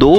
2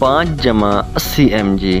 5/80 mg،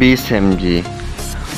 20 mg۔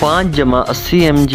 5/80 mg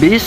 20